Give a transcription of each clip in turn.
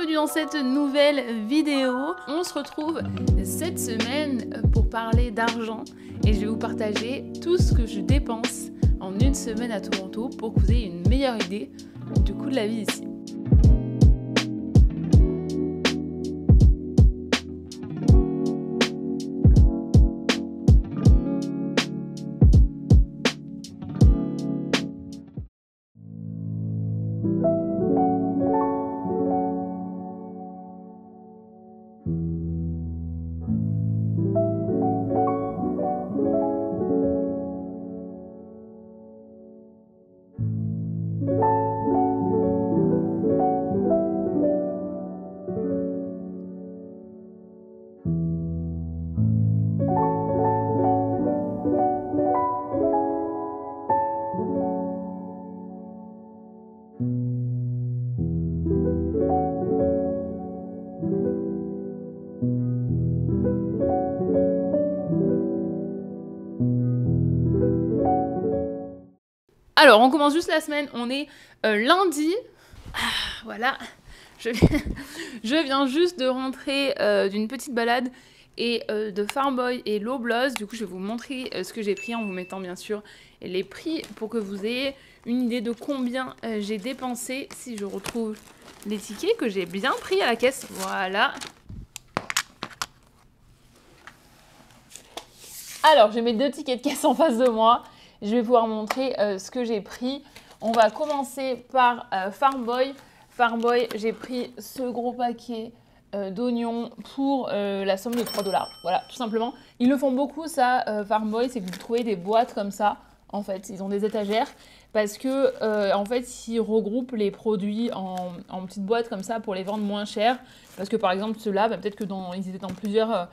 bienvenue dans cette nouvelle vidéo. On se retrouve cette semaine pour parler d'argent et je vais vous partager tout ce que je dépense en une semaine à Toronto pour que vous ayez une meilleure idée du coût de la vie ici. Alors, on commence juste la semaine, on est lundi. Voilà, je viens juste de rentrer d'une petite balade et de Farm Boy et Loblaws. Du coup, je vais vous montrer ce que j'ai pris en vous mettant bien sûr les prix pour que vous ayez une idée de combien j'ai dépensé si je retrouve les tickets que j'ai bien pris à la caisse. Voilà. Alors, j'ai mes deux tickets de caisse en face de moi. Je vais pouvoir montrer ce que j'ai pris. On va commencer par Farm Boy. Farm Boy, j'ai pris ce gros paquet d'oignons pour la somme de 3 $. Voilà, tout simplement. Ils le font beaucoup, ça, Farm Boy, c'est que vous trouvez des boîtes comme ça. En fait, ils ont des étagères parce que, en fait, ils regroupent les produits en petites boîtes comme ça pour les vendre moins cher. Parce que, par exemple, ceux-là, bah, peut-être que ils étaient dans plusieurs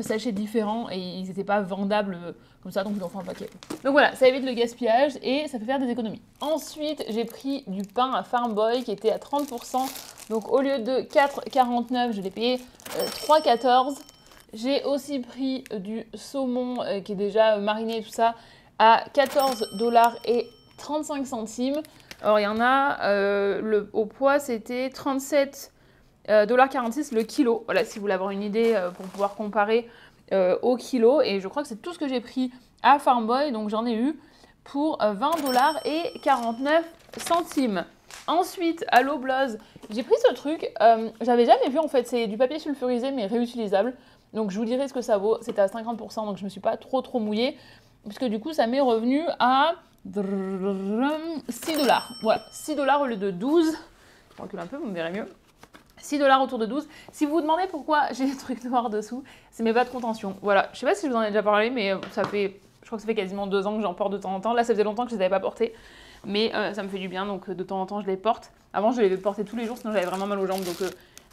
sachets différents et ils n'étaient pas vendables comme ça, donc ils en font un paquet. Donc voilà, ça évite le gaspillage et ça fait faire des économies. Ensuite, j'ai pris du pain à Farm Boy qui était à 30%. Donc au lieu de 4,49, je l'ai payé 3,14. J'ai aussi pris du saumon qui est déjà mariné, tout ça, à 14,35 $. Alors il y en a, au poids, c'était 37,46 $ le kilo. Voilà, si vous voulez avoir une idée pour pouvoir comparer au kilo. Et je crois que c'est tout ce que j'ai pris à Farm Boy. Donc j'en ai eu pour 20,49 $. Ensuite, à Loblaws, j'ai pris ce truc. J'avais jamais vu en fait. C'est du papier sulfurisé mais réutilisable. Donc je vous dirai ce que ça vaut. C'était à 50%. Donc je me suis pas trop mouillée. Puisque du coup, ça m'est revenu à 6 $. Voilà, 6 $ au lieu de 12. Je recule un peu, vous me verrez mieux. 6 $ autour de 12. Si vous vous demandez pourquoi j'ai des trucs noirs dessous, c'est mes bas de contention. Voilà, je sais pas si je vous en ai déjà parlé, mais je crois que ça fait quasiment 2 ans que j'en porte de temps en temps. Là, ça faisait longtemps que je les avais pas portés, mais ça me fait du bien, donc de temps en temps, je les porte. Avant, je les portais tous les jours, sinon j'avais vraiment mal aux jambes, donc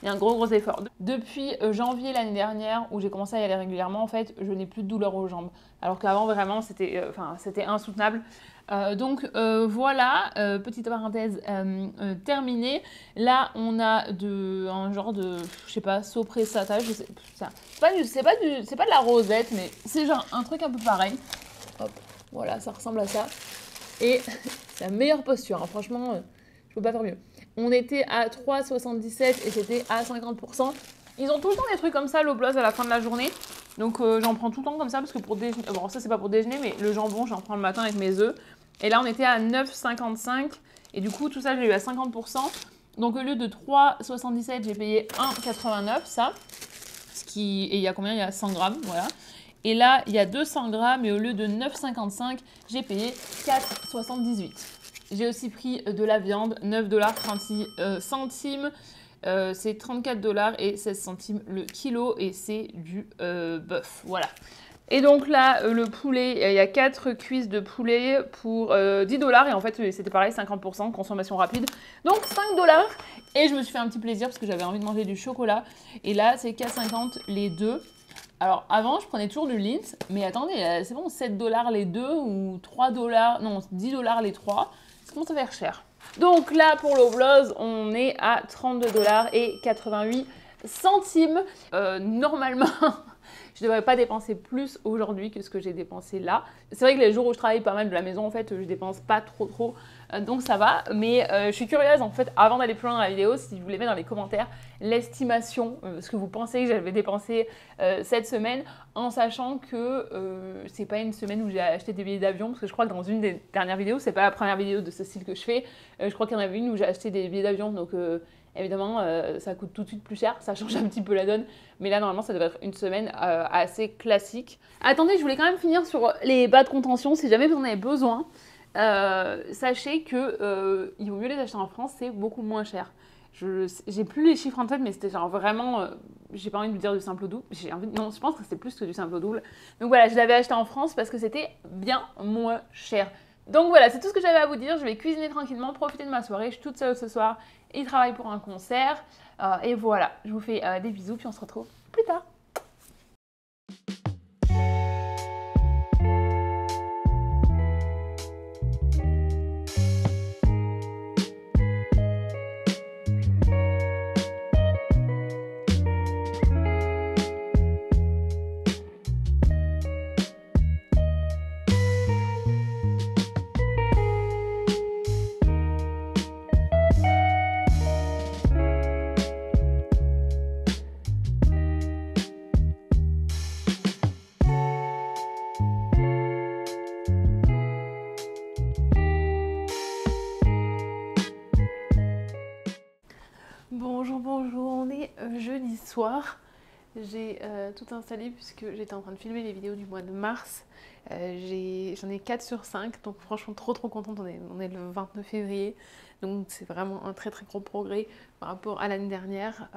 il y a un gros effort. Depuis janvier l'année dernière, où j'ai commencé à y aller régulièrement, en fait, je n'ai plus de douleur aux jambes. Alors qu'avant, vraiment, c'était insoutenable. Donc voilà, petite parenthèse terminée. Là, on a un genre de, je sais pas, sopressata, je sais, c'est pas de la rosette, mais c'est genre un truc un peu pareil. Hop, voilà, ça ressemble à ça. Et c'est la meilleure posture, hein. Franchement, je peux pas faire mieux. On était à 3,77 et c'était à 50%. Ils ont tout le temps des trucs comme ça, Loblaws, à la fin de la journée. Donc j'en prends tout le temps comme ça parce que pour déjeuner, bon ça c'est pas pour déjeuner, mais le jambon j'en prends le matin avec mes œufs. Et là on était à 9,55 et du coup tout ça j'ai eu à 50%. Donc au lieu de 3,77 j'ai payé 1,89 ça. Et il y a combien? Il y a 100 grammes, voilà. Et là il y a 200 grammes et au lieu de 9,55 j'ai payé 4,78. J'ai aussi pris de la viande, 9,36 $. C'est 34 $ et 16 centimes le kilo et c'est du bœuf, voilà. Et donc là, le poulet, il y a 4 cuisses de poulet pour 10 $ et en fait c'était pareil, 50%, consommation rapide. Donc 5 $ et je me suis fait un petit plaisir parce que j'avais envie de manger du chocolat. Et là, c'est 4,50 $ les deux. Alors avant, je prenais toujours du Lindt, mais attendez, c'est bon, 7 $ les deux ou 3 $, non, 10 $ les trois. Ça commence à faire cher. Donc là, pour Loblaws, on est à 32,88 $. Normalement, je ne devrais pas dépenser plus aujourd'hui que ce que j'ai dépensé là. C'est vrai que les jours où je travaille pas mal de la maison, en fait, je dépense pas trop Donc ça va, mais je suis curieuse en fait, avant d'aller plus loin dans la vidéo, si vous voulez mettre dans les commentaires l'estimation, ce que vous pensez que j'avais dépensé cette semaine, en sachant que c'est pas une semaine où j'ai acheté des billets d'avion, parce que je crois que dans une des dernières vidéos, c'est pas la première vidéo de ce style que je fais, je crois qu'il y en avait une où j'ai acheté des billets d'avion, donc évidemment ça coûte tout de suite plus cher, ça change un petit peu la donne, mais là normalement ça devrait être une semaine assez classique. Attendez, je voulais quand même finir sur les bas de contention, si jamais vous en avez besoin. Sachez que il vaut mieux les acheter en France, c'est beaucoup moins cher. J'ai plus les chiffres en tête, mais c'était genre vraiment, j'ai pas envie de vous dire du simple au double. Non, je pense que c'est plus que du simple au double. Donc voilà, je l'avais acheté en France parce que c'était bien moins cher. Donc voilà, c'est tout ce que j'avais à vous dire. Je vais cuisiner tranquillement, profiter de ma soirée. Je suis toute seule ce soir. Il travaille pour un concert. Et voilà, je vous fais des bisous, puis on se retrouve plus tard. Bonjour, on est jeudi soir. J'ai tout installé puisque j'étais en train de filmer les vidéos du mois de mars. J'en ai 4 sur 5, donc franchement trop contente, on est le 29 février. Donc c'est vraiment un très gros progrès par rapport à l'année dernière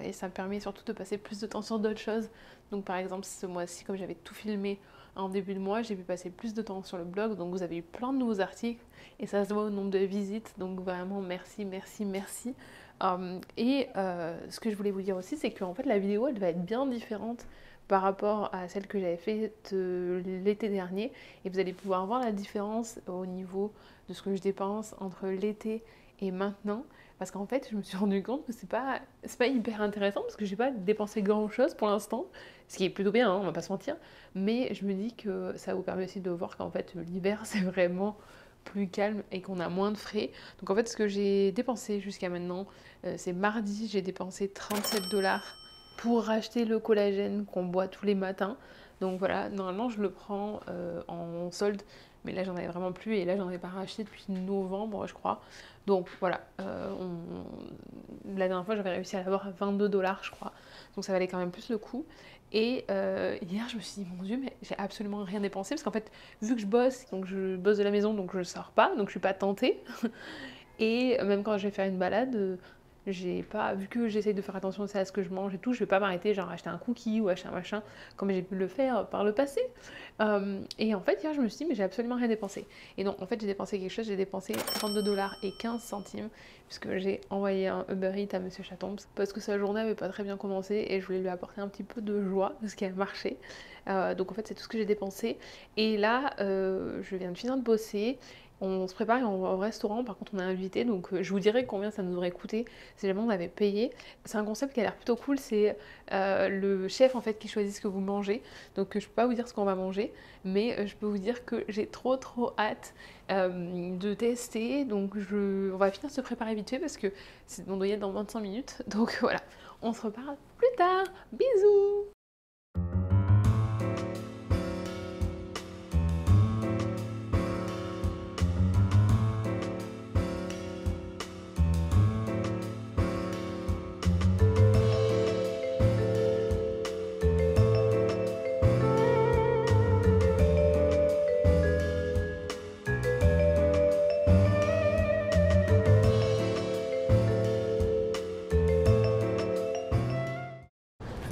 et ça me permet surtout de passer plus de temps sur d'autres choses. Donc par exemple ce mois-ci, comme j'avais tout filmé en début de mois, j'ai pu passer plus de temps sur le blog, donc vous avez eu plein de nouveaux articles et ça se voit au nombre de visites, donc vraiment merci. Ce que je voulais vous dire aussi, c'est qu'en fait la vidéo elle va être bien différente par rapport à celle que j'avais faite l'été dernier, et vous allez pouvoir voir la différence au niveau de ce que je dépense entre l'été et maintenant, parce qu'en fait je me suis rendu compte que c'est pas hyper intéressant parce que j'ai pas dépensé grand chose pour l'instant, ce qui est plutôt bien, hein, on va pas se mentir, mais je me dis que ça vous permet aussi de voir qu'en fait l'hiver c'est vraiment plus calme et qu'on a moins de frais. Donc en fait ce que j'ai dépensé jusqu'à maintenant, c'est mardi, j'ai dépensé 37 $ pour racheter le collagène qu'on boit tous les matins. Donc voilà, normalement je le prends en solde, mais là j'en avais vraiment plus et là j'en ai pas racheté depuis novembre je crois. Donc voilà, la dernière fois j'avais réussi à l'avoir à 22 $ je crois, donc ça valait quand même plus le coup. Et hier je me suis dit mon Dieu, mais j'ai absolument rien dépensé parce qu'en fait vu que je bosse de la maison, donc je sors pas, donc je suis pas tentée. Et même quand je vais faire une balade, j'ai pas, vu que j'essaye de faire attention aussi à ce que je mange et tout, je vais pas m'arrêter genre acheter un cookie ou acheter un machin comme j'ai pu le faire par le passé. Et en fait hier je me suis dit mais j'ai absolument rien dépensé. Et non, en fait j'ai dépensé quelque chose, j'ai dépensé 32 $ et 15 centimes puisque j'ai envoyé un Uber Eats à Monsieur Chatoms parce que sa journée avait pas très bien commencé et je voulais lui apporter un petit peu de joie, ce qui a marché. Donc en fait c'est tout ce que j'ai dépensé. Et là je viens de finir de bosser. On se prépare et on va au restaurant, par contre on est invité, donc je vous dirai combien ça nous aurait coûté si jamais on avait payé. C'est un concept qui a l'air plutôt cool, c'est le chef en fait qui choisit ce que vous mangez, donc je peux pas vous dire ce qu'on va manger, mais je peux vous dire que j'ai trop hâte de tester, donc on va finir de se préparer vite fait parce que on doit y être dans 25 minutes, donc voilà, on se reparle plus tard, bisous.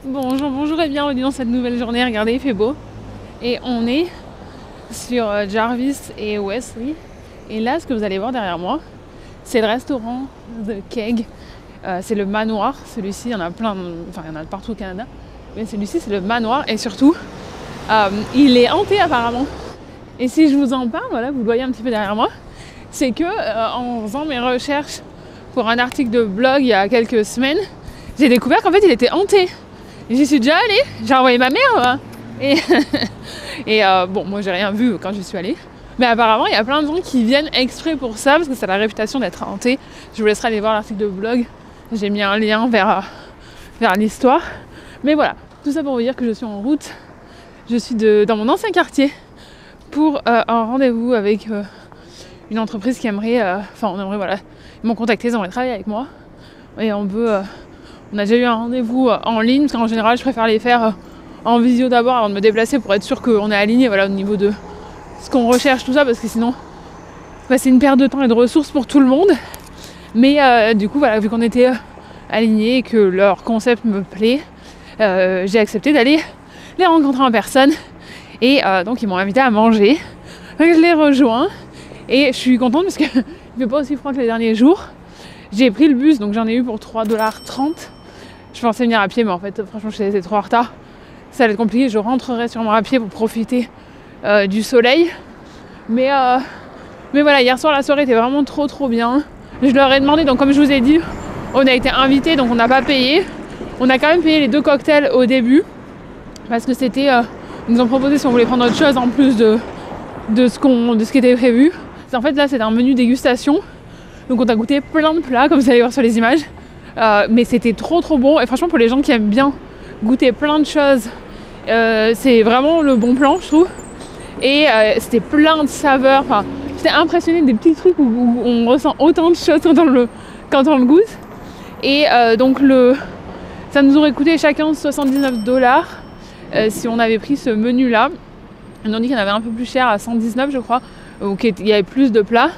Bonjour et bienvenue dans cette nouvelle journée. Regardez, il fait beau. Et on est sur Jarvis et Wesley. Et là, ce que vous allez voir derrière moi, c'est le restaurant The Keg. C'est le manoir. Celui-ci, il y en a plein, enfin il y en a partout au Canada. Mais celui-ci, c'est le manoir. Et surtout, il est hanté apparemment. Et si je vous en parle, voilà, vous le voyez un petit peu derrière moi, c'est que en faisant mes recherches pour un article de blog il y a quelques semaines, j'ai découvert qu'en fait, il était hanté. J'y suis déjà allée, j'ai envoyé ma mère et bon, moi j'ai rien vu quand j'y suis allée, Mais apparemment, il y a plein de gens qui viennent exprès pour ça, parce que ça a la réputation d'être hanté. Je vous laisserai aller voir l'article de blog. J'ai mis un lien vers l'histoire. Mais voilà, tout ça pour vous dire que je suis en route. Je suis dans mon ancien quartier pour un rendez-vous avec une entreprise qui aimerait... voilà, ils m'ont contacté, ils aimeraient travailler avec moi. Et on a déjà eu un rendez-vous en ligne, parce qu'en général, je préfère les faire en visio d'abord avant de me déplacer pour être sûr qu'on est aligné, voilà, au niveau de ce qu'on recherche, tout ça, parce que sinon c'est une perte de temps et de ressources pour tout le monde. Mais du coup, voilà, vu qu'on était alignés et que leur concept me plaît, j'ai accepté d'aller les rencontrer en personne. Et donc ils m'ont invité à manger. Donc je les rejoins et je suis contente parce qu'il ne fait pas aussi froid que les derniers jours. J'ai pris le bus, donc j'en ai eu pour 3,30 $. Je pensais venir à pied, mais en fait, franchement, j'étais trop en retard. Ça allait être compliqué, je rentrerai sûrement à pied pour profiter du soleil. Mais voilà, hier soir, la soirée était vraiment trop bien. Je leur ai demandé, donc comme je vous ai dit, on a été invités, donc on n'a pas payé. On a quand même payé les 2 cocktails au début, parce que c'était... ils nous ont proposé si on voulait prendre autre chose en plus de ce qui était prévu. En fait, là, c'était un menu dégustation. Donc on a goûté plein de plats, comme vous allez voir sur les images. Mais c'était trop bon. Et franchement, pour les gens qui aiment bien goûter plein de choses, c'est vraiment le bon plan, je trouve. Et c'était plein de saveurs. Enfin, j'étais impressionnée des petits trucs où on ressent autant de choses quand on le goûte. Et donc ça nous aurait coûté chacun 79 $, si on avait pris ce menu-là. Ils nous ont dit qu'il y en avait un peu plus cher à 119, je crois, où il y avait plus de plats.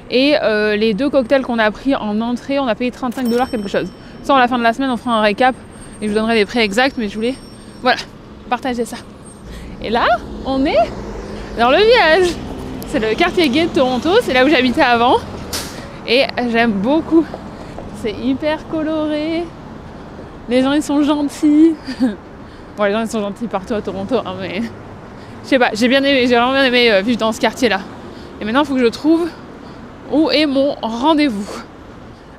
Et les 2 cocktails qu'on a pris en entrée, on a payé 35 $ quelque chose. Ça, à la fin de la semaine, on fera un récap et je vous donnerai les prix exacts, mais je voulais, voilà, partager ça. Et là, on est dans le village. C'est le quartier gay de Toronto, c'est là où j'habitais avant. Et j'aime beaucoup. C'est hyper coloré. Les gens, ils sont gentils. Bon, les gens, ils sont gentils partout à Toronto, hein, mais... Je sais pas, j'ai vraiment bien aimé vivre dans ce quartier-là. Et maintenant, il faut que je trouve où est mon rendez-vous.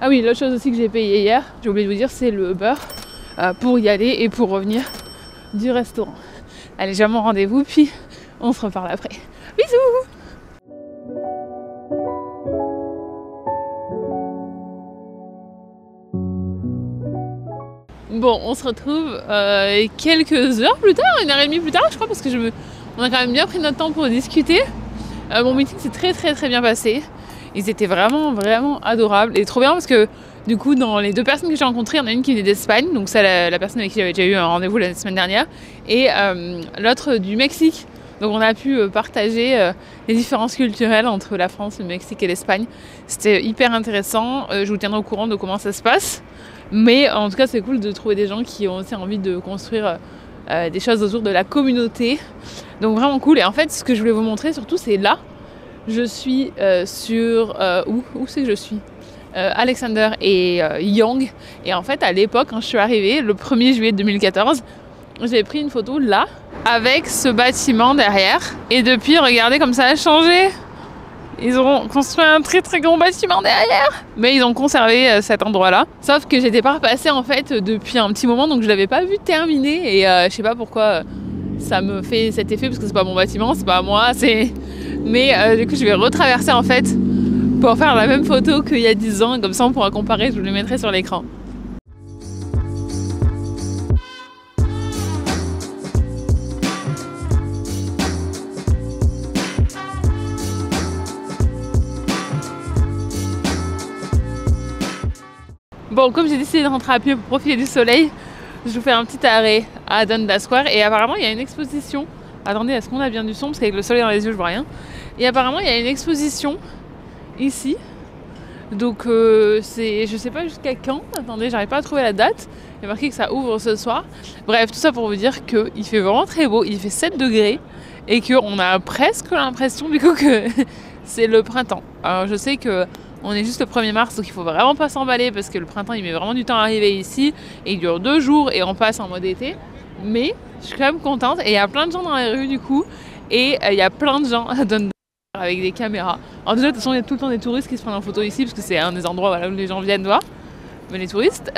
Ah oui, l'autre chose aussi que j'ai payé hier, j'ai oublié de vous dire, c'est le Uber pour y aller et pour revenir du restaurant. Allez, j'ai mon rendez-vous, puis on se reparle après. Bisous! Bon, on se retrouve quelques heures plus tard, 1h30 plus tard, je crois, parce que on a quand même bien pris notre temps pour discuter. Mon meeting s'est très bien passé. Ils étaient vraiment adorables et trop bien parce que du coup, dans les 2 personnes que j'ai rencontrées, il y en a une qui venait d'Espagne, donc c'est la personne avec qui j'avais déjà eu un rendez-vous la semaine dernière, et l'autre du Mexique. Donc on a pu partager les différences culturelles entre la France, le Mexique et l'Espagne. C'était hyper intéressant. Je vous tiendrai au courant de comment ça se passe. Mais en tout cas, c'est cool de trouver des gens qui ont aussi envie de construire des choses autour de la communauté. Donc vraiment cool. Et en fait, ce que je voulais vous montrer surtout, c'est là. Je suis sur... où c'est que je suis Alexander et Yonge. Et en fait, à l'époque, quand je suis arrivée, le 1er juillet 2014, j'ai pris une photo là, avec ce bâtiment derrière. Et depuis, regardez comme ça a changé. Ils ont construit un très grand bâtiment derrière. Mais ils ont conservé cet endroit-là. Sauf que j'étais pas repassée en fait depuis un petit moment, donc je l'avais pas vu terminer. Et je sais pas pourquoi ça me fait cet effet, parce que c'est pas mon bâtiment, c'est pas moi, c'est... Mais du coup, je vais retraverser en fait pour faire la même photo qu'il y a 10 ans. Comme ça, on pourra comparer, je vous le mettrai sur l'écran. Bon, comme j'ai décidé de rentrer à pied pour profiter du soleil, je vous fais un petit arrêt à Dundas Square. Et apparemment, il y a une exposition. Attendez, est-ce qu'on a bien du son? Parce qu'avec le soleil dans les yeux, je vois rien. Et apparemment, il y a une exposition ici. Donc, je sais pas jusqu'à quand. Attendez, j'arrive pas à trouver la date. Il y a marqué que ça ouvre ce soir. Bref, tout ça pour vous dire qu'il fait vraiment très beau. Il fait 7 degrés. Et qu'on a presque l'impression, du coup, que c'est le printemps. Alors, je sais que... On est juste le 1er mars, donc il faut vraiment pas s'emballer parce que le printemps il met vraiment du temps à arriver ici et il dure 2 jours et on passe en mode été. Mais je suis quand même contente et il y a plein de gens dans les rues du coup et il y a plein de gens à Dundas avec des caméras. Alors déjà de toute façon il y a tout le temps des touristes qui se prennent en photo ici parce que c'est un des endroits voilà, où les gens viennent voir, les touristes.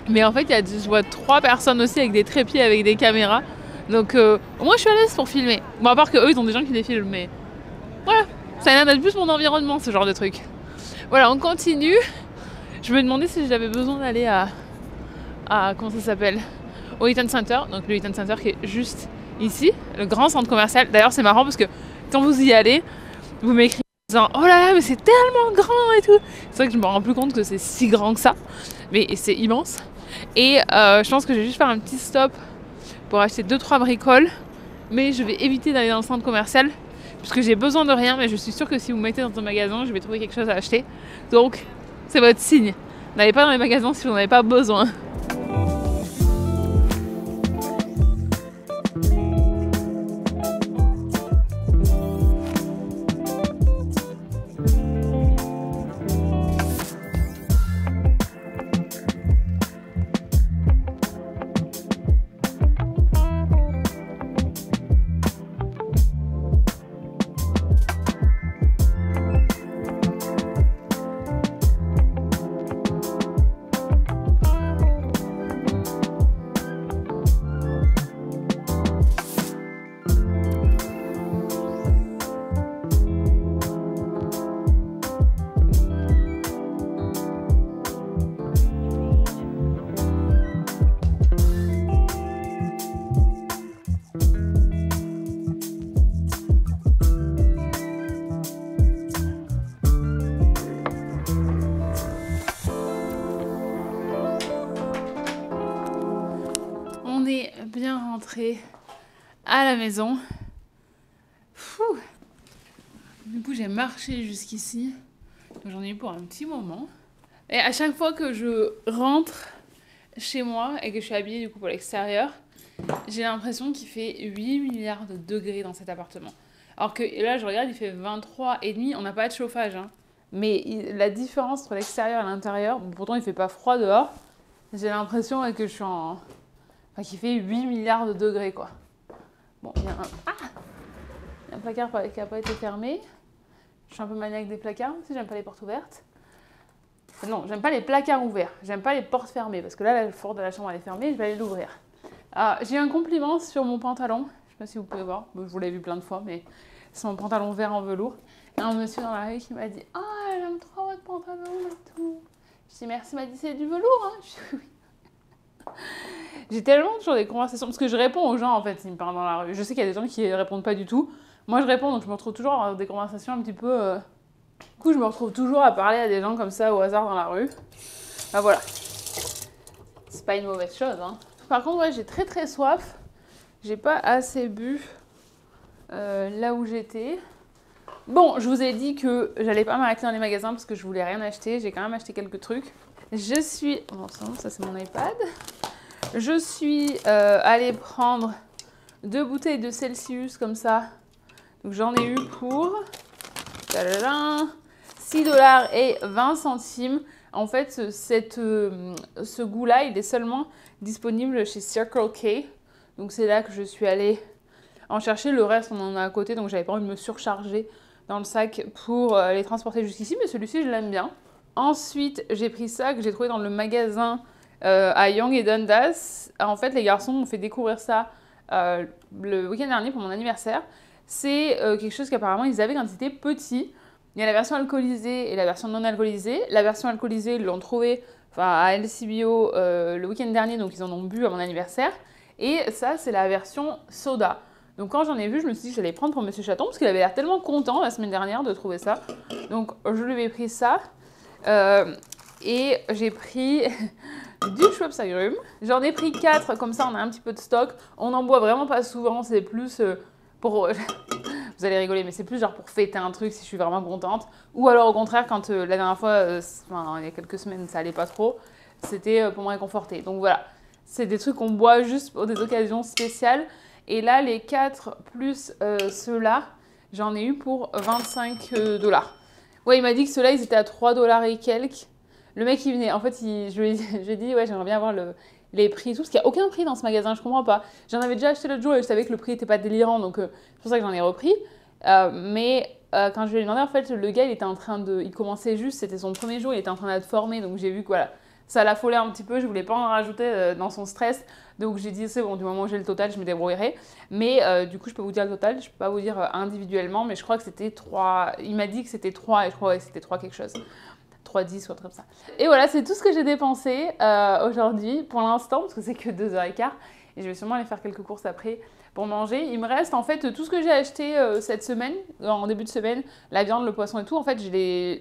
Mais en fait je vois 3 personnes aussi avec des trépieds avec des caméras. Donc moi je suis à l'aise pour filmer. Bon à part qu'eux ils ont des gens qui les filment mais... Voilà, ça énerve plus mon environnement, ce genre de truc. Voilà, on continue. Je me demandais si j'avais besoin d'aller à comment ça s'appelle, au Eaton Center. Donc le Eaton Center qui est juste ici, le grand centre commercial. D'ailleurs, c'est marrant parce que quand vous y allez, vous m'écrivez en disant oh là là, mais c'est tellement grand et tout. C'est vrai que je me rends plus compte que c'est si grand que ça, mais c'est immense. Et je pense que je vais juste faire un petit stop pour acheter 2-3 bricoles, mais je vais éviter d'aller dans le centre commercial puisque j'ai besoin de rien, mais je suis sûre que si vous me mettez dans un magasin, je vais trouver quelque chose à acheter. Donc, c'est votre signe. N'allez pas dans les magasins si vous n'en avez pas besoin. Bien rentré à la maison. Fouh. Du coup, j'ai marché jusqu'ici. J'en ai eu pour un petit moment. Et à chaque fois que je rentre chez moi et que je suis habillée du coup pour l'extérieur, j'ai l'impression qu'il fait 8 milliards de degrés dans cet appartement. Alors que là, je regarde, il fait 23,5. On n'a pas de chauffage. Hein. Mais la différence entre l'extérieur et l'intérieur, bon, pourtant il fait pas froid dehors, j'ai l'impression que je suis en... Enfin, qui fait 8 milliards de degrés, quoi. Bon, il y a un placard qui n'a pas été fermé. Je suis un peu maniaque des placards, aussi, j'aime pas les portes ouvertes. Enfin, non, j'aime pas les placards ouverts. J'aime pas les portes fermées, parce que là, la porte de la chambre, elle est fermée, je vais aller l'ouvrir. J'ai eu un compliment sur mon pantalon. Je sais pas si vous pouvez voir, je vous l'ai vu plein de fois, mais c'est mon pantalon vert en velours. Et un monsieur dans la rue qui m'a dit « Ah, j'aime trop votre pantalon et tout. » Je dis « Merci, il m'a dit « C'est du velours, hein ?» Je dis « Oui. » J'ai tellement toujours des conversations, parce que je réponds aux gens en fait, s'ils me parlent dans la rue. Je sais qu'il y a des gens qui répondent pas du tout. Moi je réponds, donc je me retrouve toujours à avoir des conversations un petit peu... Du coup je me retrouve toujours à parler à des gens comme ça au hasard dans la rue. Bah voilà. C'est pas une mauvaise chose, hein. Par contre, ouais, j'ai très soif. J'ai pas assez bu là où j'étais. Bon, je vous ai dit que j'allais pas m'arrêter dans les magasins parce que je voulais rien acheter. J'ai quand même acheté quelques trucs. Je suis... Bon, ça c'est mon iPad. Je suis allée prendre 2 bouteilles de Celsius comme ça. Donc j'en ai eu pour 6,20 $. En fait, ce goût-là, il est seulement disponible chez Circle K. Donc c'est là que je suis allée en chercher. Le reste, on en a à côté, donc j'avais pas envie de me surcharger dans le sac pour les transporter jusqu'ici. Mais celui-ci, je l'aime bien. Ensuite, j'ai pris ça que j'ai trouvé dans le magasin à Yonge et Dundas. En fait, les garçons m'ont fait découvrir ça le week-end dernier pour mon anniversaire. C'est quelque chose qu'apparemment ils avaient quand ils étaient petits. Il y a la version alcoolisée et la version non alcoolisée. La version alcoolisée, ils l'ont trouvée à LCBO le week-end dernier, donc ils en ont bu à mon anniversaire. Et ça, c'est la version soda. Donc quand j'en ai vu, je me suis dit que j'allais prendre pour Monsieur Chaton, parce qu'il avait l'air tellement content la semaine dernière de trouver ça. Donc je lui ai pris ça. Et j'ai pris du Schweppes agrumes. J'en ai pris 4, comme ça on a un petit peu de stock. On n'en boit vraiment pas souvent, c'est plus pour... Vous allez rigoler, mais c'est plus genre pour fêter un truc si je suis vraiment contente. Ou alors au contraire, quand la dernière fois, il y a quelques semaines, ça allait pas trop, c'était pour me réconforter. Donc voilà, c'est des trucs qu'on boit juste pour des occasions spéciales. Et là, les 4 plus ceux-là, j'en ai eu pour 25 $. Ouais, il m'a dit que ceux-là, ils étaient à 3 $ et quelques. Le mec, il venait, en fait, je lui ai dit, ouais, j'aimerais bien avoir les prix et tout, parce qu'il n'y a aucun prix dans ce magasin, je comprends pas. J'en avais déjà acheté l'autre jour et je savais que le prix n'était pas délirant, donc c'est pour ça que j'en ai repris. Mais quand je lui ai demandé, en fait, le gars, il était en train de... Il commençait juste, c'était son premier jour, il était en train d'être formé, donc j'ai vu que voilà, ça l'affolait un petit peu, je voulais pas en rajouter dans son stress. Donc j'ai dit c'est bon, du moment où j'ai le total, je me débrouillerai. Mais du coup, je peux vous dire le total, je peux pas vous dire individuellement, mais je crois que c'était 3. Il m'a dit que c'était 3 et je crois que c'était 3 quelque chose. 3,10 ou un truc comme ça. Et voilà, c'est tout ce que j'ai dépensé aujourd'hui pour l'instant, parce que c'est que 2h15. Et je vais sûrement aller faire quelques courses après pour manger. Il me reste en fait tout ce que j'ai acheté cette semaine, en début de semaine, la viande, le poisson et tout. En fait,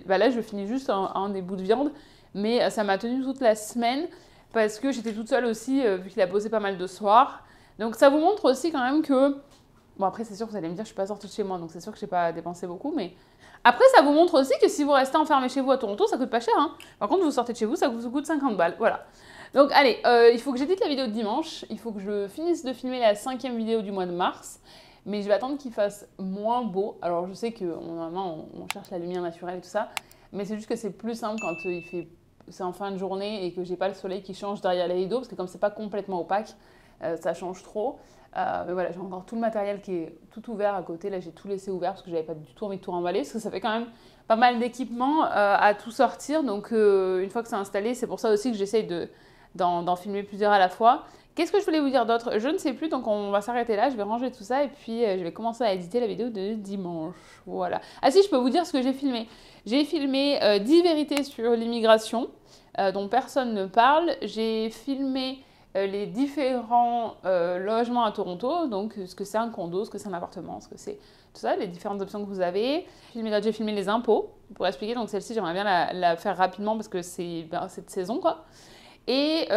là, je finis juste un des bouts de viande, mais ça m'a tenu toute la semaine parce que j'étais toute seule aussi, vu qu'il a bossé pas mal de soirs. Donc ça vous montre aussi quand même que... Bon, après, c'est sûr que vous allez me dire, je suis pas sortie de chez moi, donc c'est sûr que je n'ai pas dépensé beaucoup, mais... Après, ça vous montre aussi que si vous restez enfermé chez vous à Toronto, ça coûte pas cher. Hein. Par contre, vous sortez de chez vous, ça vous coûte 50 balles. Voilà. Donc, allez, il faut que j'édite la vidéo de dimanche. Il faut que je finisse de filmer la 5e vidéo du mois de mars. Mais je vais attendre qu'il fasse moins beau. Alors, je sais que normalement, on cherche la lumière naturelle et tout ça. Mais c'est juste que c'est plus simple quand c'est en fin de journée et que j'ai pas le soleil qui change derrière les rideaux. Parce que comme c'est pas complètement opaque, ça change trop. Mais voilà, j'ai encore tout le matériel qui est tout ouvert à côté. Là, j'ai tout laissé ouvert parce que j'avais pas du tout envie de tout remballer. Parce que ça fait quand même pas mal d'équipements à tout sortir. Donc, une fois que c'est installé, c'est pour ça aussi que j'essaye d'en filmer plusieurs à la fois. Qu'est-ce que je voulais vous dire d'autre? Je ne sais plus, donc on va s'arrêter là. Je vais ranger tout ça et puis je vais commencer à éditer la vidéo de dimanche. Voilà. Ah si, je peux vous dire ce que j'ai filmé. J'ai filmé 10 vérités sur l'immigration dont personne ne parle. J'ai filmé... les différents logements à Toronto, donc ce que c'est un condo, ce que c'est un appartement, ce que c'est tout ça, les différentes options que vous avez. J'ai filmé les impôts, pour expliquer, donc celle-ci j'aimerais bien la faire rapidement parce que c'est cette saison quoi. Et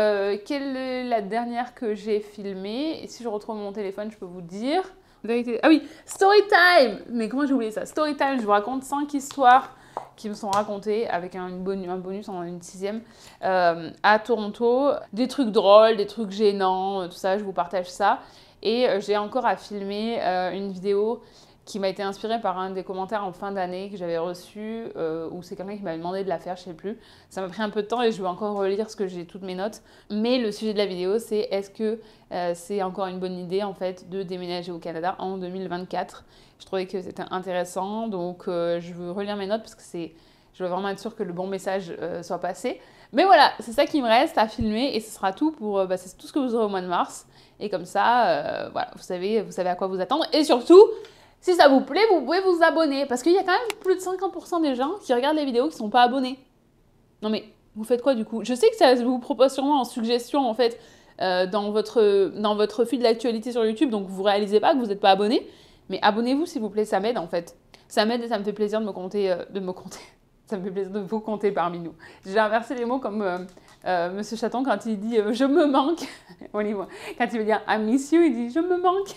quelle est la dernière que j'ai filmée? Et si je retrouve mon téléphone, je peux vous dire. Ah oui, Storytime! Mais comment j'ai oublié ça? Storytime, je vous raconte 5 histoires qui me sont racontées avec un bonus en une 6e à Toronto. Des trucs drôles, des trucs gênants, tout ça, je vous partage ça. Et j'ai encore à filmer une vidéo qui m'a été inspirée par un des commentaires en fin d'année que j'avais reçu, où c'est quelqu'un qui m'avait demandé de la faire, je sais plus. Ça m'a pris un peu de temps et je vais encore relire parce que j'ai toutes mes notes. Mais le sujet de la vidéo, c'est est-ce que c'est encore une bonne idée en fait de déménager au Canada en 2024. Je trouvais que c'était intéressant, donc je veux relire mes notes parce que je veux vraiment être sûre que le bon message soit passé. Mais voilà, c'est ça qui me reste à filmer et ce sera tout pour c'est tout ce que vous aurez au mois de mars. Et comme ça, voilà, vous savez à quoi vous attendre. Et surtout, si ça vous plaît, vous pouvez vous abonner. Parce qu'il y a quand même plus de 50% des gens qui regardent les vidéos qui ne sont pas abonnés. Non mais, vous faites quoi du coup? Je sais que ça vous propose sûrement en suggestion en fait dans votre fil de l'actualité sur YouTube, donc vous ne réalisez pas que vous n'êtes pas abonné. Mais abonnez-vous s'il vous plaît, ça m'aide en fait. Ça m'aide et ça me fait plaisir de me compter. Ça me fait plaisir de vous compter parmi nous. J'ai inversé les mots comme Monsieur Chaton quand il dit je me manque. Quand il veut dire I miss you, il dit je me manque.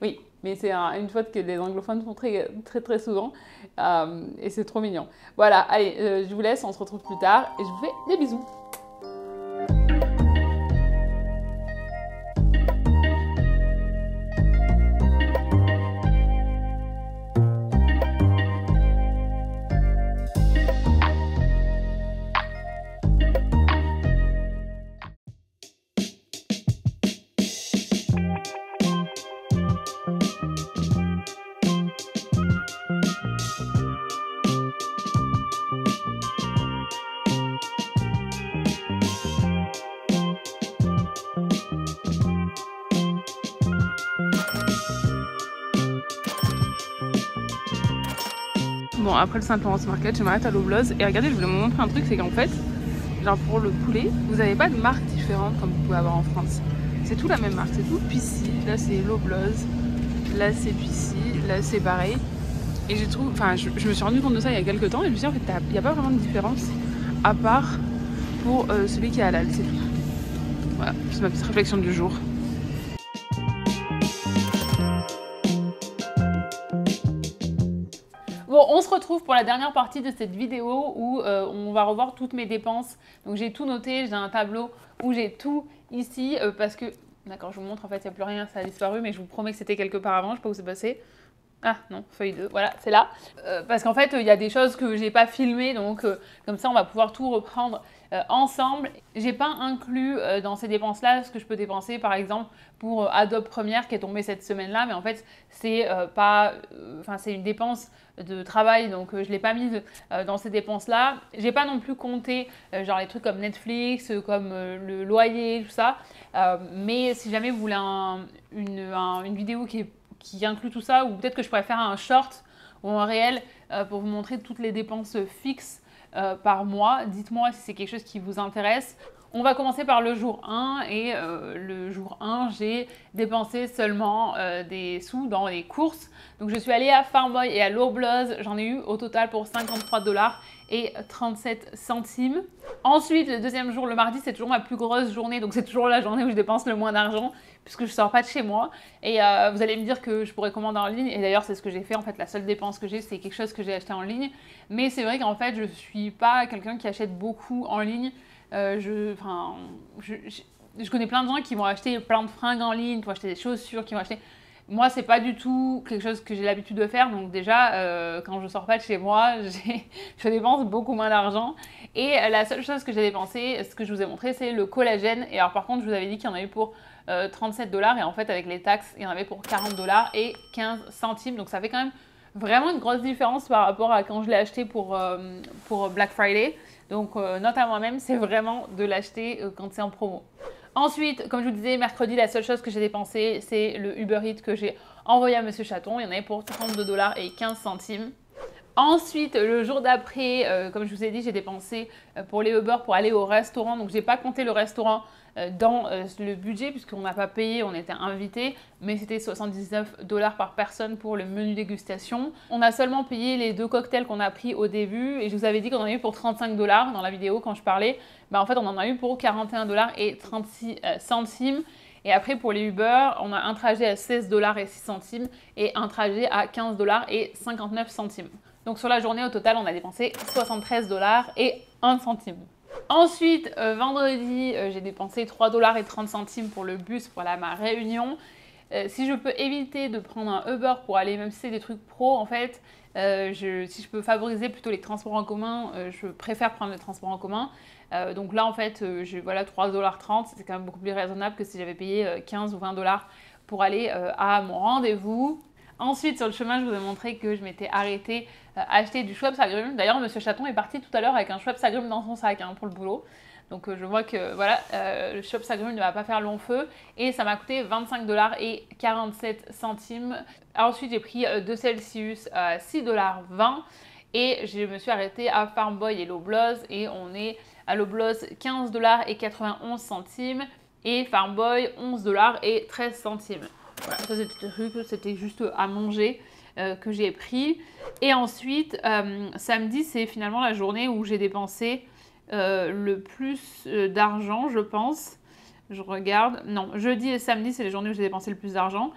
Oui, mais c'est une faute que les anglophones font très, très, très souvent. Et c'est trop mignon. Voilà, allez, je vous laisse, on se retrouve plus tard et je vous fais des bisous. Bon, après le Saint-Laurent Market, je m'arrête à l'Obloz. Et regardez, je voulais vous montrer un truc, c'est qu'en fait, genre pour le poulet, vous n'avez pas de marque différente comme vous pouvez avoir en France. C'est tout la même marque, c'est tout Pissy. Là, c'est l'Obloz. Là, c'est Pissy. Là, c'est pareil. Et je trouve, enfin, je me suis rendu compte de ça il y a quelques temps. Et je me suis dit, en fait, il n'y a pas vraiment de différence à part pour celui qui est halal, c'est tout. Voilà, c'est ma petite réflexion du jour. Bon, on se retrouve pour la dernière partie de cette vidéo où on va revoir toutes mes dépenses. Donc j'ai tout noté, j'ai un tableau où j'ai tout ici parce que... D'accord, je vous montre, en fait, il n'y a plus rien, ça a disparu, mais je vous promets que c'était quelque part avant, je ne sais pas où c'est passé. Ah non, feuille 2, voilà, c'est là. Parce qu'en fait, il y a des choses que j'ai pas filmées, donc comme ça, on va pouvoir tout reprendre ensemble. J'ai pas inclus dans ces dépenses-là ce que je peux dépenser, par exemple, pour Adobe Premiere qui est tombé cette semaine-là, mais en fait, c'est pas... Enfin, c'est une dépense de travail, donc je l'ai pas mise dans ces dépenses-là. J'ai pas non plus compté genre les trucs comme Netflix, comme le loyer, tout ça. Mais si jamais vous voulez une vidéo qui inclut tout ça, ou peut-être que je pourrais faire un short ou un réel pour vous montrer toutes les dépenses fixes par mois. Dites-moi si c'est quelque chose qui vous intéresse. On va commencer par le jour 1 et le jour 1, j'ai dépensé seulement des sous dans les courses. Donc je suis allée à Farm Boy et à Loblaws, j'en ai eu au total pour 53 $ et 37 centimes. Ensuite, le deuxième jour, le mardi, c'est toujours ma plus grosse journée, donc c'est toujours la journée où je dépense le moins d'argent puisque je sors pas de chez moi. Et vous allez me dire que je pourrais commander en ligne, et d'ailleurs c'est ce que j'ai fait en fait, la seule dépense que j'ai c'est quelque chose que j'ai acheté en ligne. Mais c'est vrai qu'en fait je suis pas quelqu'un qui achète beaucoup en ligne. Je connais plein de gens qui vont acheter plein de fringues en ligne, qui vont acheter des chaussures, qui vont acheter... Moi, c'est pas du tout quelque chose que j'ai l'habitude de faire. Donc déjà, quand je sors pas de chez moi, je dépense beaucoup moins d'argent. Et la seule chose que j'ai dépensé, ce que je vous ai montré, c'est le collagène. Et alors par contre, je vous avais dit qu'il y en avait pour 37 $. Et en fait, avec les taxes, il y en avait pour 40 $ et 15 centimes. Donc ça fait quand même vraiment une grosse différence par rapport à quand je l'ai acheté pour Black Friday. Donc note à moi-même, c'est vraiment de l'acheter quand c'est en promo. Ensuite, comme je vous disais, mercredi, la seule chose que j'ai dépensée, c'est le Uber Eats que j'ai envoyé à Monsieur Chaton. Il y en avait pour 32 $ et 15 centimes. Ensuite, le jour d'après, comme je vous ai dit, j'ai dépensé pour les Uber pour aller au restaurant. Donc, je n'ai pas compté le restaurant dans le budget puisqu'on n'a pas payé, on était invité. Mais c'était 79 $ par personne pour le menu dégustation. On a seulement payé les 2 cocktails qu'on a pris au début. Et je vous avais dit qu'on en a eu pour 35 $ dans la vidéo quand je parlais. Bah, en fait, on en a eu pour 41 $ et 36 centimes. Et après, pour les Uber, on a un trajet à 16 $ et 6 centimes et un trajet à 15 $ et 59 centimes. Donc sur la journée, au total, on a dépensé 73 $ et 1 centime. Ensuite, vendredi, j'ai dépensé 3 $ et 30 centimes pour le bus pour aller à ma réunion. Si je peux éviter de prendre un Uber pour aller, même si c'est des trucs pro, en fait, si je peux favoriser plutôt les transports en commun, je préfère prendre les transports en commun. Donc là, en fait, voilà, 3,30 $, c'est quand même beaucoup plus raisonnable que si j'avais payé 15 ou 20 $ pour aller à mon rendez-vous. Ensuite, sur le chemin, je vous ai montré que je m'étais arrêtée à acheter du Schweppes agrumes. D'ailleurs, Monsieur Chaton est parti tout à l'heure avec un Schweppes agrumes dans son sac pour le boulot. Donc je vois que voilà, le Schweppes agrumes ne va pas faire long feu. Et ça m'a coûté 25 $ et 47 centimes. Ensuite, j'ai pris 2 Celsius à 6,20 $. Et je me suis arrêtée à Farm Boy et Loblaws. Et on est à Loblaws 15 $ et 91 centimes. Et Farm Boy 11 $ et 13 centimes. Voilà, ça c'était juste à manger que j'ai pris. Et ensuite, samedi, c'est finalement la journée où j'ai dépensé le plus d'argent, je pense. Je regarde. Non, jeudi et samedi, c'est les journées où j'ai dépensé le plus d'argent.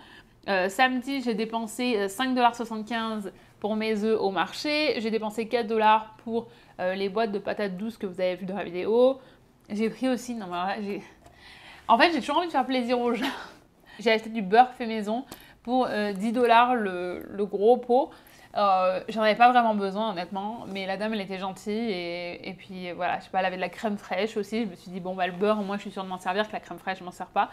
Samedi, j'ai dépensé 5,75 $ pour mes œufs au marché. J'ai dépensé 4 $ pour les boîtes de patates douces que vous avez vues dans la vidéo. J'ai pris aussi... Non, mais là, en fait, j'ai toujours envie de faire plaisir aux gens. J'ai acheté du beurre fait maison pour 10 $ le gros pot. J'en avais pas vraiment besoin honnêtement, mais la dame elle était gentille et puis voilà, je sais pas, elle avait de la crème fraîche aussi. Je me suis dit bon bah le beurre, moi je suis sûre de m'en servir, que la crème fraîche je m'en sers pas.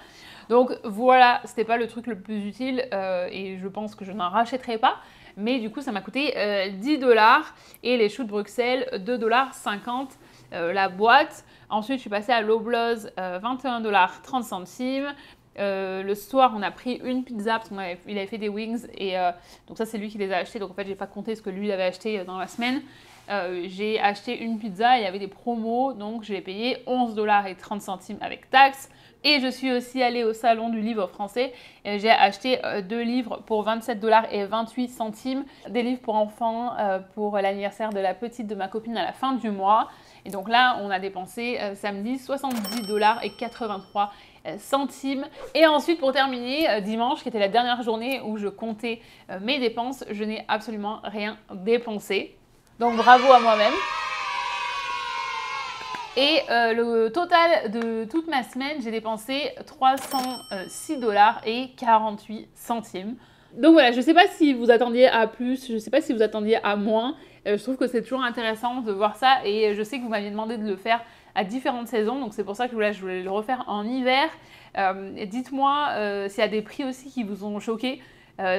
Donc voilà, c'était pas le truc le plus utile et je pense que je n'en rachèterai pas. Mais du coup ça m'a coûté 10 $ et les choux de Bruxelles 2,50 $ la boîte. Ensuite je suis passée à Loblaws 21 $ 30 centimes. Le soir, on a pris une pizza parce qu'il avait fait des wings et donc ça c'est lui qui les a achetés. Donc en fait, j'ai pas compté ce que lui il avait acheté dans la semaine. J'ai acheté une pizza et il y avait des promos, donc je l'ai payé 11 $ et 30 centimes avec taxes. Et je suis aussi allée au salon du livre français. J'ai acheté 2 livres pour 27 $ et 28 centimes. Des livres pour enfants pour l'anniversaire de la petite de ma copine à la fin du mois. Et donc là, on a dépensé samedi 70 $ et 83 centimes. Et ensuite, pour terminer, dimanche, qui était la dernière journée où je comptais mes dépenses, je n'ai absolument rien dépensé. Donc bravo à moi-même. Et le total de toute ma semaine, j'ai dépensé 306 $ et 48 centimes. Donc voilà, je sais pas si vous attendiez à plus, je sais pas si vous attendiez à moins. Je trouve que c'est toujours intéressant de voir ça et je sais que vous m'aviez demandé de le faire à différentes saisons, donc c'est pour ça que je voulais le refaire en hiver. Dites-moi s'il y a des prix aussi qui vous ont choqué,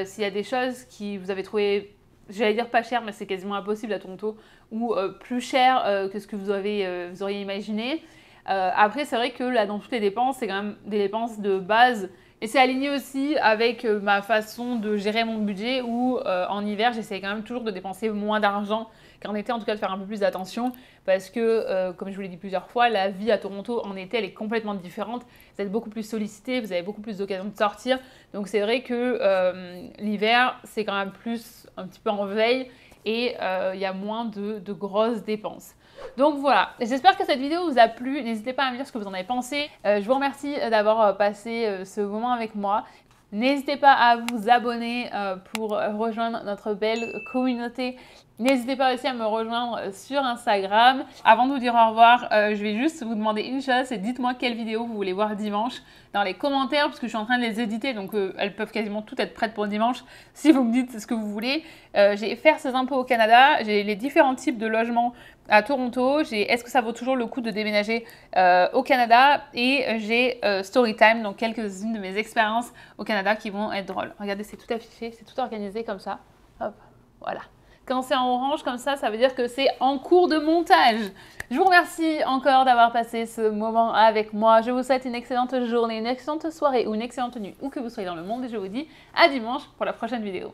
s'il y a des choses qui vous avez trouvé, j'allais dire pas cher, mais c'est quasiment impossible à Toronto, ou plus cher que ce que vous auriez imaginé. Après, c'est vrai que là, dans toutes les dépenses, c'est quand même des dépenses de base. Et c'est aligné aussi avec ma façon de gérer mon budget où en hiver, j'essaie quand même toujours de dépenser moins d'argent qu'en été, en tout cas de faire un peu plus d'attention parce que, comme je vous l'ai dit plusieurs fois, la vie à Toronto en été, elle est complètement différente. Vous êtes beaucoup plus sollicité, vous avez beaucoup plus d'occasions de sortir. Donc c'est vrai que l'hiver, c'est quand même plus un petit peu en veille et il y a moins de grosses dépenses. Donc voilà, j'espère que cette vidéo vous a plu. N'hésitez pas à me dire ce que vous en avez pensé. Je vous remercie d'avoir passé ce moment avec moi. N'hésitez pas à vous abonner pour rejoindre notre belle communauté. N'hésitez pas aussi à me rejoindre sur Instagram. Avant de vous dire au revoir, je vais juste vous demander une chose, c'est dites-moi quelle vidéo vous voulez voir dimanche dans les commentaires, parce que je suis en train de les éditer, donc elles peuvent quasiment toutes être prêtes pour dimanche, si vous me dites ce que vous voulez. J'ai faire ses impôts au Canada, j'ai les différents types de logements à Toronto, j'ai est-ce que ça vaut toujours le coup de déménager au Canada, et j'ai Storytime, donc quelques-unes de mes expériences au Canada qui vont être drôles. Regardez, c'est tout affiché, c'est tout organisé comme ça. Hop, voilà. Quand c'est en orange comme ça veut dire que c'est en cours de montage. Je vous remercie encore d'avoir passé ce moment avec moi. Je vous souhaite une excellente journée, une excellente soirée ou une excellente nuit, où que vous soyez dans le monde. Et je vous dis à dimanche pour la prochaine vidéo.